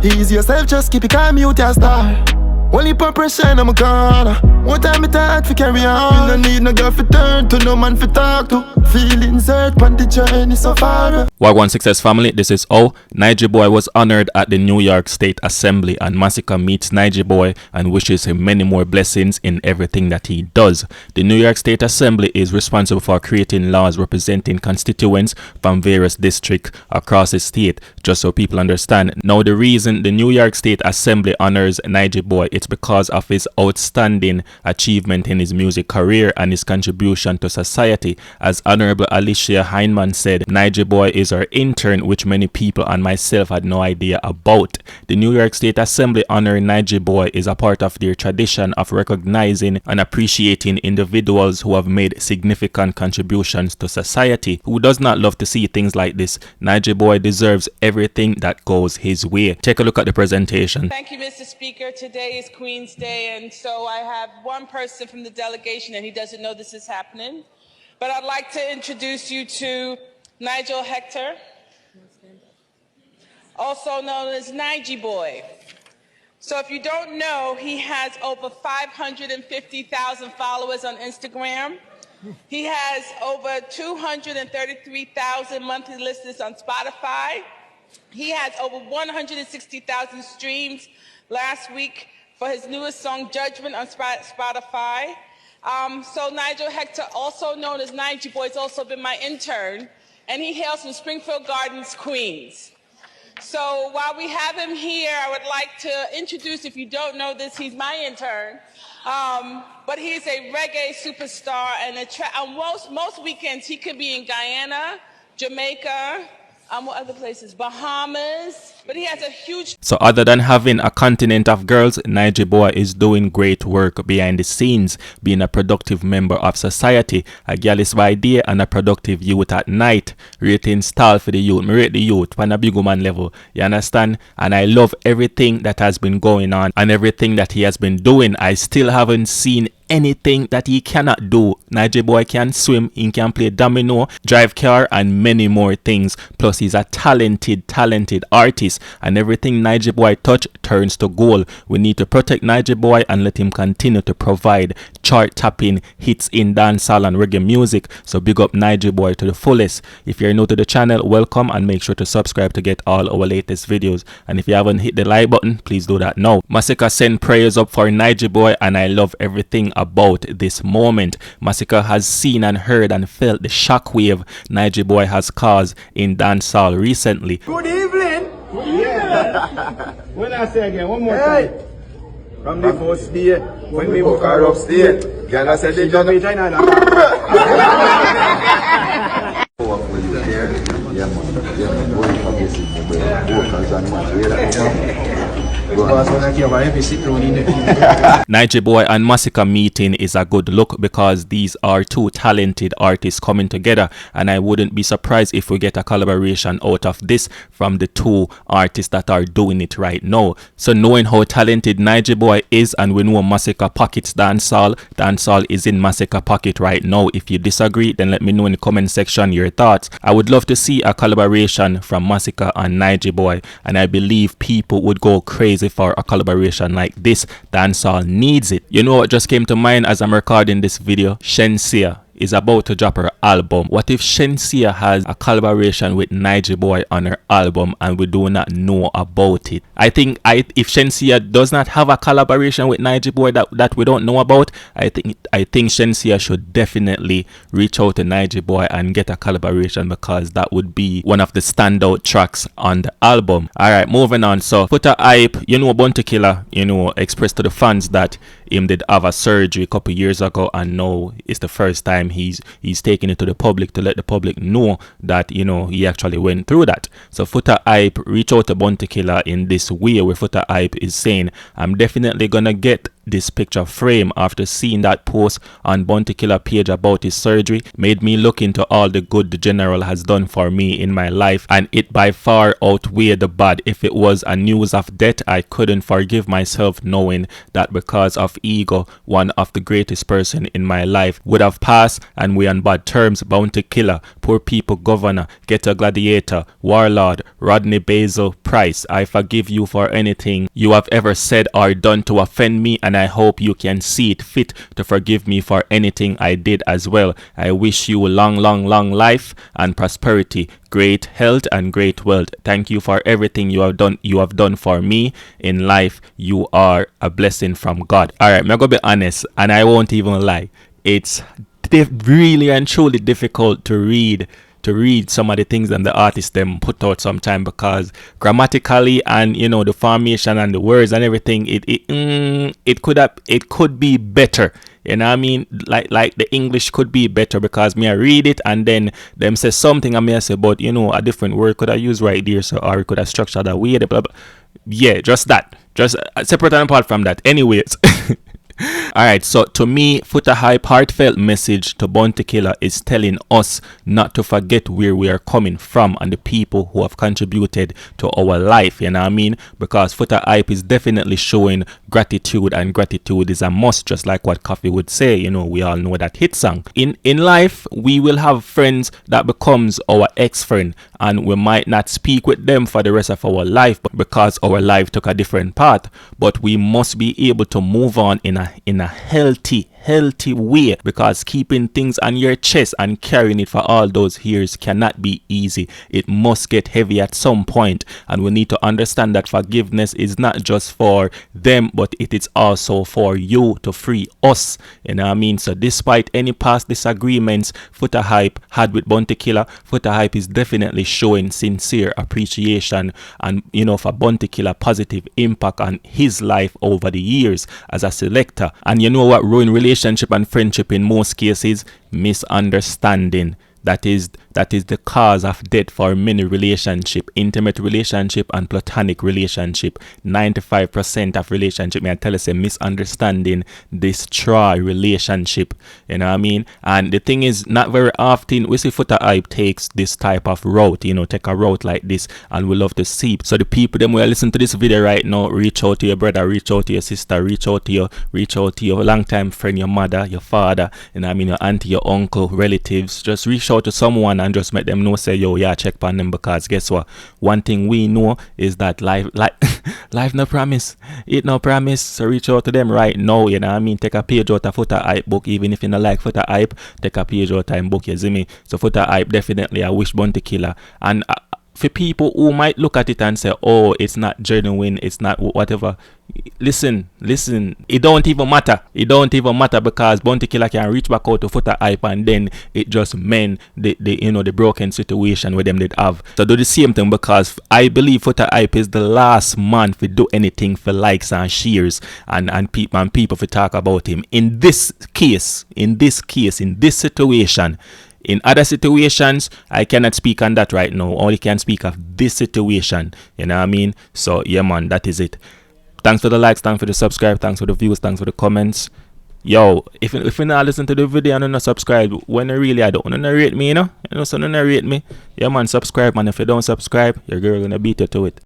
Ease yourself, just keep it calm, you your star. Only put pressure in my corner. One time it's hard to carry on. You no need no girl for turn to, no man for talk to. Feelings hurt, but the journey so far. Wagwan Success family, this is Nigy Boy was honored at the New York State Assembly, and Masicka meets Nigy Boy and wishes him many more blessings in everything that he does. The New York State Assembly is responsible for creating laws representing constituents from various districts across the state, just so people understand. Now, the reason the New York State Assembly honors Nigy Boy, it's because of his outstanding achievement in his music career and his contribution to society. As Honorable Alicia Heineman said, Nigy Boy is our intern, which many people and myself had no idea about. The New York State Assembly honoring Nigy Boy is a part of their tradition of recognizing and appreciating individuals who have made significant contributions to society. Who does not love to see things like this? Nigy Boy deserves everything that goes his way. Take a look at the presentation. Thank you, Mr. Speaker. Today is Queen's Day, and so I have one person from the delegation, and he doesn't know this is happening. But I'd like to introduce you to Nigel Hector, also known as Nigy Boy. So if you don't know, he has over 550,000 followers on Instagram. He has over 233,000 monthly listeners on Spotify. He has over 160,000 streams last week for his newest song, Judgment, on Spotify. So Nigel Hector, also known as Nigy Boy, has also been my intern, and he hails from Springfield Gardens, Queens. So while we have him here, I would like to introduce, if you don't know this, he's my intern, but he's a reggae superstar, and on most weekends he could be in Guyana, Jamaica, what other places? Bahamas. But he has a huge... So other than having a continent of girls, Nigy Boy is doing great work behind the scenes, being a productive member of society, a girlish idea and a productive youth at night. Rating style for the youth. Me rate the youth on a big woman level. You understand? And I love everything that has been going on and everything that he has been doing. I still haven't seen anything that he cannot do. Nigy Boy can swim, he can play domino, drive car, and many more things. Plus he's a talented artist, and everything Nigy Boy touch turns to gold. We need to protect Nigy Boy and let him continue to provide chart-topping hits in dancehall and reggae music. So big up Nigy Boy to the fullest. If you're new to the channel, welcome, and make sure to subscribe to get all our latest videos. And if you haven't hit the like button, please do that now. Masicka send prayers up for Nigy Boy, and I love everything about this moment. Masicka has seen and heard and felt the shockwave Nigy Boy has caused in dancehall recently. Good evening. Yeah. When I say again, one more time. From the first day, when we walk out upstairs, girl, I said they just be trying to... Nigy Boy and Masicka meeting is a good look because these are two talented artists coming together, and I wouldn't be surprised if we get a collaboration out of this from the two artists that are doing it right now. So knowing how talented Nigy Boy is, and we know Masicka pockets dancehall is in Masicka pocket right now. If you disagree, then let me know in the comment section your thoughts. I would love to see a collaboration from Masicka and Nigy Boy, and I believe people would go crazy for a collaboration like this. Dancehall needs it. You know what just came to mind as I'm recording this video? Shenseea is about to drop her album. What if Shenseea has a collaboration with Nigy Boy on her album and we do not know about it? I think if Shenseea does not have a collaboration with Nigy Boy that we don't know about, I think Shenseea should definitely reach out to Nigy Boy and get a collaboration, because that would be one of the standout tracks on the album. Alright, moving on. So Foota hype, you know, Bounty Killer, you know, expressed to the fans that him did have a surgery a couple years ago, and now it's the first time he's taking it to the public to let the public know that, you know, he actually went through that. So Foota hype reach out to Bounty Killer in this way, where Foota hype is saying, I'm definitely gonna get this picture frame after seeing that post on Bounty Killer page about his surgery made me look into all the good the general has done for me in my life, and it by far outweighed the bad. If it was a news of death, I couldn't forgive myself knowing that because of ego, one of the greatest person in my life would have passed and we on bad terms. Bounty Killer, Poor People Governor, Ghetto Gladiator, Warlord, Rodney Basil Price, I forgive you for anything you have ever said or done to offend me, and I hope you can see it fit to forgive me for anything I did as well. I wish you long life and prosperity, great health and great wealth. Thank you for everything you have done for me in life. You are a blessing from God. Alright, I'm gonna be honest, and I won't even lie. It's really and truly difficult to read some of the things that the artists them put out sometime, because grammatically and the formation and the words and everything, it could be better. You know what I mean? Like the English could be better, because me I read it and then them say something and me I say, but a different word could I use right there, so or it could have structured that way. Blah, blah. Yeah, just that. Just separate and apart from that. Anyways. Alright, so to me, Foota Hype heartfelt message to Bounty Killer is telling us not to forget where we are coming from and the people who have contributed to our life, you know what I mean? Because Foota Hype is definitely showing gratitude, and gratitude is a must, just like what Coffee would say. We all know that hit song. In life, we will have friends that becomes our ex-friend, and we might not speak with them for the rest of our life because our life took a different path, but we must be able to move on in a healthy way, because keeping things on your chest and carrying it for all those years cannot be easy. It must get heavy at some point, and we need to understand that forgiveness is not just for them, but it is also for you to free us, you know what I mean? So despite any past disagreements Foota Hype had with Bounty Killer, Foota Hype is definitely showing sincere appreciation and for Bounty Killer positive impact on his life over the years as a selector. And you know what ruin relationship and friendship in most cases? Misunderstanding. That is the cause of death for many relationship, intimate relationship and platonic relationship. 95% of relationship, may I tell you, say misunderstanding destroy relationship. You know what I mean? And the thing is, not very often we see Foota Hype takes this type of route, take a route like this, and we love to see. So the people them will listen to this video right now, reach out to your brother, reach out to your sister, reach out to your longtime friend, your mother, your father, you know what I mean, your auntie, your uncle, relatives. Just reach out to someone and just make them know, say, yo, yeah, check on them, because guess what? One thing we know is that life no promise. It no promise. So reach out to them right now, you know what I mean? Take a page out of Foota Hype book, even if you don't like Foota Hype, take a page out of book, you see me? So Foota Hype definitely I wish Bounty Killer. And for people who might look at it and say, oh, it's not genuine, it's not whatever, listen, it don't even matter, because Bounty Killer can reach back out to Foota Hype and then it just mend the broken situation where them did have. So do the same thing, because I believe Foota Hype is the last man to do anything for likes and shares and people to talk about him. In this situation. In other situations, I cannot speak on that right now. Only can speak of this situation. You know what I mean? So, yeah, man, that is it. Thanks for the likes, thanks for the subscribe, thanks for the views, thanks for the comments. Yo, if you not listen to the video and not subscribe, when I don't want to rate me, so don't rate me. Yeah, man, subscribe, man. If you don't subscribe, your girl gonna beat you to it.